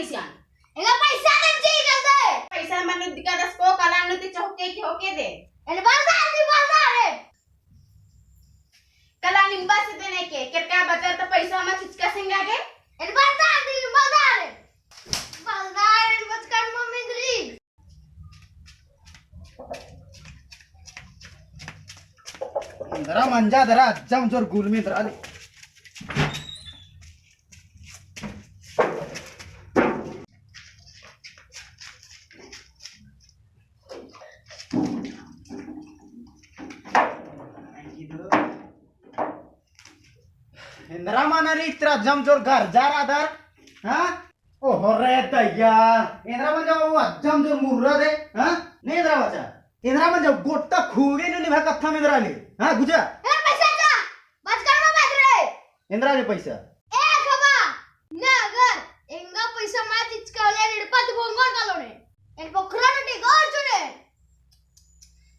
पैसा एगा पैसा दे जल्दी पैसा मन दिका दस को कला नुति चौके की होके दे एन बाजार दी बाजार कला निंबा से देने के क्या बता तो पैसा में चिचका सिंगा के एन बाजार दी बाजार बाजार एन बचकर मम्मी दी जरा मंजा जरा जम जोर गुल में जरा ले इंदिरा मानाली इतना जम जोर घर जा रहा दर हाँ ओ हो रे दैया इंदिरा मन जब वो जम जोर मुर्रा दे हाँ नहीं इंदिरा बचा इंदिरा मन जब गोट्टा खूगे नहीं भाई कत्था में इंदिरा ले हाँ गुजा ए पैसा जा बचकर मम्मी रे इंदिरा ले पैसा ए खबा ना अगर एंगा पैसा मा चिचकावले निडपत गोंगोन कालोने एन बकरा नटी गोर चुने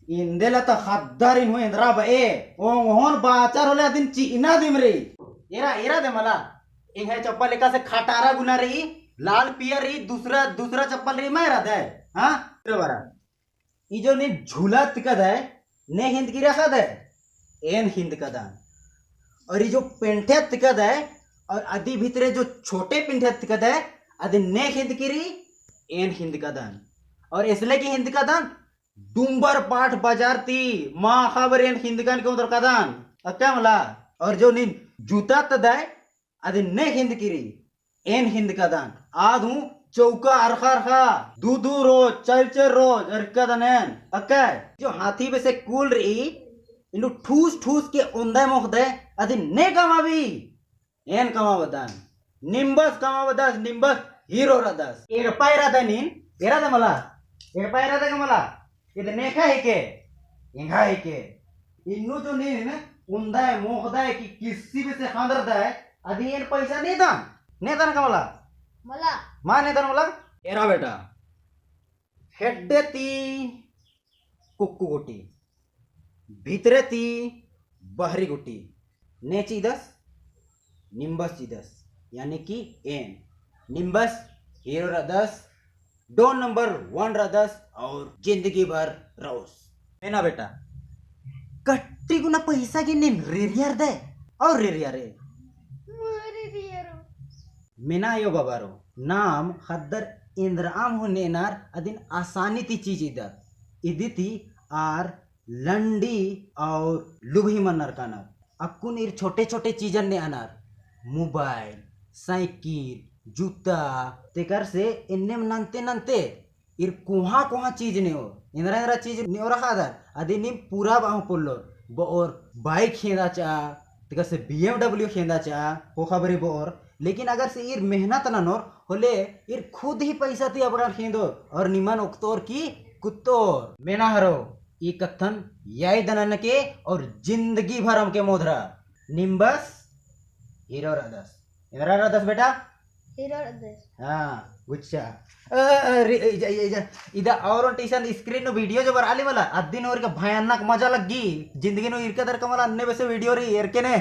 इंदेला तो हद्दारीन हो इंदिरा बा ए ओ होन बाचार होले दिन चीना दिम रे एरा एरा दे मला एक है चप्पल लेका से खटारा गुना रही लाल पियर रही दूसरा दूसरा चप्पल रही मैं रहा है हाँ बारा ये जो ने झूला तिकद है ने हिंद की रखा है एन हिंद का दान और ये जो पेंठे तिकद है और आदि भीतरे जो छोटे पेंठे तिकद है आदि ने हिंद की रही एन हिंद का दान और इसलिए की हिंद का दान डूंबर पाठ बाजारती माँ खबर एन हिंद का उधर का दान क्या मला और जो नीन जूता तदाय आदि ने हिंद की रही एन हिंद का दान आद हूँ चौका अरखा अरखा दू रोज चल रोज अरका दनन अक्का जो हाथी पे से कूल रही इनु ठूस ठूस के उंदे मोख दे आदि ने कमावी एन कमावदान निम्बस कमावदास निम्बस हीरो रदास एक पायरा दनिन एरा द मला एक पायरा द मला इद नेखा है के इंगा है के इन्नु जो नीन उंदा मोखदा की किसी भी से खांदर दा आदि एन पैसा नहीं दान कमला मला मां नहीं दान मला एरा बेटा हेड्डे ती कुक्कू गोटी भीतरे ती बहरी गोटी नेची दस निम्बस ची दस यानी कि एन निम्बस हीरो रा 10 2 नंबर 1 रा 10 और जिंदगी भर रोस है ना बेटा कट्टी गुना पैसा की निन रेरियार दे और रेरियार रे मरी दियरो मिना यो बाबारो नाम हद्दर इंद्राम हो नेनार अदिन आसानी ती चीज इधर इदिति आर लंडी और लुभी मनर कानर अक्कुन इर छोटे छोटे चीजन ने अनार मोबाइल साइकिल जूता तेकर से इन्ने नंते नंते इर कुहा कुहा चीज ने हो इंद्रा इंद्रा चीज ने और हादर अदिनी पूरा बाहु पुल्लो बोर बाइक खेदा चा तेकर से BMW खेदा चा हो खबरी बोर लेकिन अगर से इर मेहनत न नोर होले इर खुद ही पैसा ती अपना खेदो और निमन उक्तोर की कुत्तोर मेना हरो ई कथन याई दनन के और जिंदगी भर हम के मोधरा निम्बस हीरो रदस इंद्रा रदस बेटा हीरो रदस हाँ गुच्छा इधर और टीशन स्क्रीन वीडियो जो बराली वाला अद्दिन और का भयानक मजा लगी जिंदगी नो इरके दर कमला अन्य वैसे वीडियो रे इरके ने